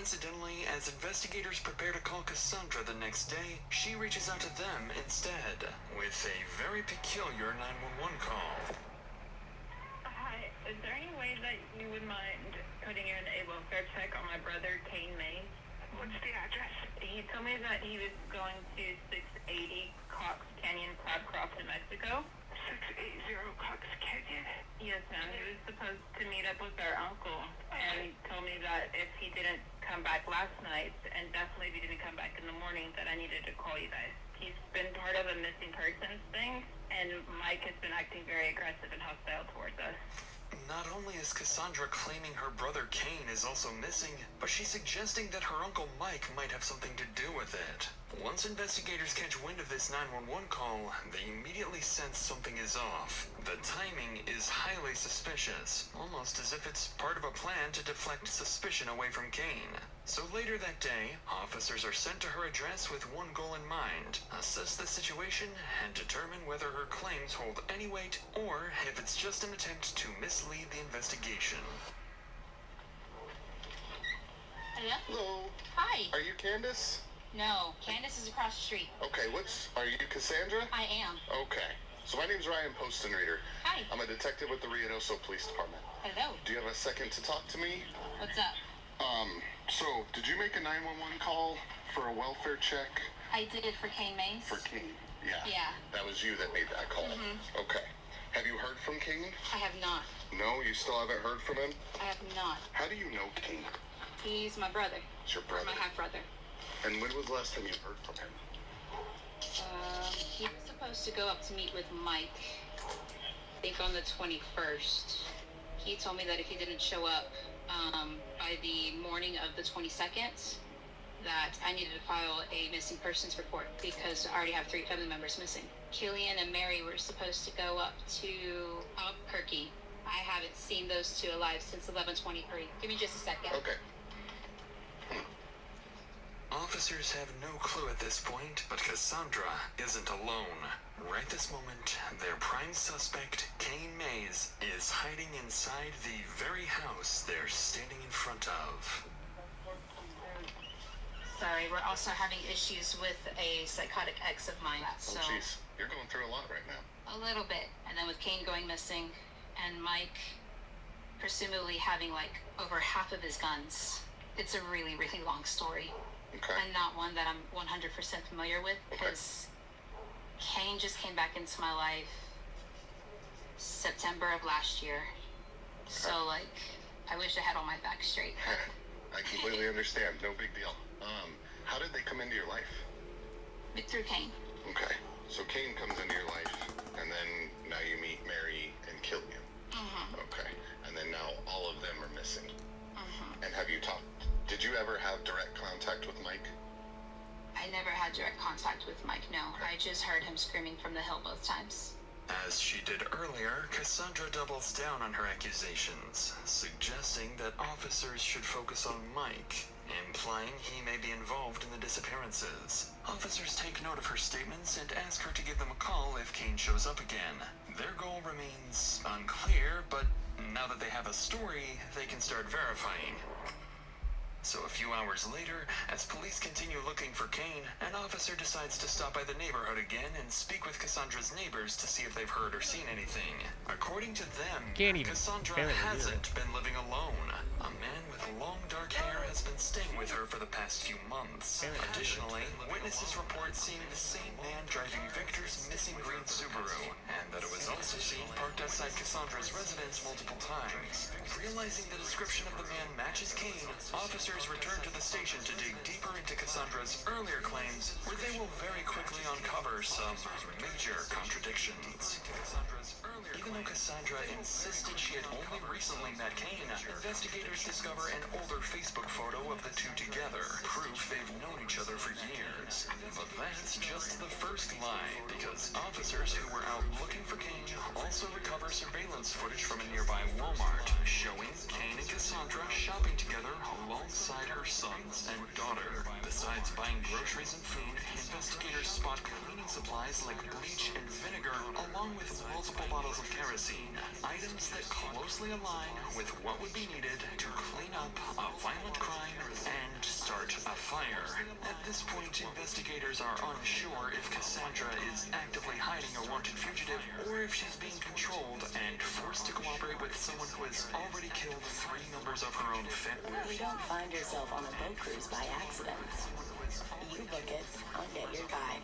Coincidentally, as investigators prepare to call Cassandra the next day, she reaches out to them instead, with a very peculiar 911 call. Hi, is there any way that you would mind putting in a welfare check on my brother, Kane Mays? What's the address? He told me that he was going to 680 Cox Canyon Crabcroft, New Mexico. 680 Cox Canyon? Yes, ma'am. He was supposed to meet up with our uncle, and he told me that if he didn't come back last night, and definitely if he didn't come back in the morning, that I needed to call you guys. He's been part of a missing persons thing, and Mike has been acting very aggressive and hostile towards us. Not only is Cassandra claiming her brother Kane is also missing, but she's suggesting that her uncle Mike might have something to do with it. Once investigators catch wind of this 911 call, they immediately sense something is off. The timing is highly suspicious, almost as if it's part of a plan to deflect suspicion away from Kane. So later that day, officers are sent to her address with one goal in mind: assess the situation and determine whether her claims hold any weight or if it's just an attempt to mislead the investigation. Hello? Hello. Hi. Are you Candace? No, Candace is across the street. Okay, are you Cassandra? I am. Okay. So my name's Ryan Poston Reader. Hi. I'm a detective with the Ruidoso Police Department. Hello. Do you have a second to talk to me? What's up? So did you make a 911 call for a welfare check? I did it for Kane Mays. For Kane? Yeah. Yeah. That was you that made that call? Mm-hmm. Okay. Have you heard from Kane? I have not. No, you still haven't heard from him? I have not. How do you know Kane? He's my brother. It's your brother? My half-brother. And when was the last time you heard from him? He was supposed to go up to meet with Mike, I think on the 21st. He told me that if he didn't show up by the morning of the 22nd, that I needed to file a missing persons report because I already have 3 family members missing. Killian and Mary were supposed to go up to Albuquerque. I haven't seen those two alive since 11/23. Give me just a second. Okay. Officers have no clue at this point, but Cassandra isn't alone. Right this moment, their prime suspect, Kane Mays, is hiding inside the very house they're standing in front of. Sorry, we're also having issues with a psychotic ex of mine, so... Oh, jeez. You're going through a lot right now. A little bit. And then with Kane going missing, and Mike presumably having, like, over half of his guns. It's a really, really long story. Okay. And not one that I'm 100% familiar with, because Kane just came back into my life September of last year. So, like, I wish I had all my facts straight. I completely understand. No big deal. How did they come into your life? Through Kane. Okay. So Kane comes into your life, and then now you meet Mary and Killian. Mm-hmm. Okay. And then now all of them are missing. Mm-hmm. And have you did you ever have direct contact with Mike? I never had direct contact with Mike, no. I just heard him screaming from the hill both times. As she did earlier, Cassandra doubles down on her accusations, suggesting that officers should focus on Mike, implying he may be involved in the disappearances. Officers take note of her statements and ask her to give them a call if Kane shows up again. Their goal remains unclear, but now that they have a story, they can start verifying. So a few hours later, as police continue looking for Kane, an officer decides to stop by the neighborhood again and speak with Cassandra's neighbors to see if they've heard or seen anything. According to them, Cassandra hasn't been living alone. A man with long dark hair has been staying with her for the past few months. Additionally, witnesses report seeing the same man driving Victor's missing green Subaru, and that it was also seen parked outside Cassandra's residence multiple times. Realizing the description of the man matches Kane, officers return to the station to dig deeper into Cassandra's earlier claims, where they will very quickly uncover some major contradictions. Even though Cassandra insisted she had only recently met Kane, investigators discover an older Facebook photo of the two together, proof they've known each other for years. But that's just the first lie, because officers who were out looking for Kane also recover surveillance footage from a nearby Walmart, showing Kane and Cassandra shopping together alongside her sons and daughter. Besides buying groceries and food, investigators spot cleaning supplies like bleach and vinegar, along with multiple bottles of kerosene, items that closely align with what would be needed to clean up a violent crime and fire. At this point, investigators are unsure if Cassandra is actively hiding a wanted fugitive or if she's being controlled and forced to cooperate with someone who has already killed 3 members of her own family. You don't find yourself on a boat cruise by accident. You book it, I'll get your guide.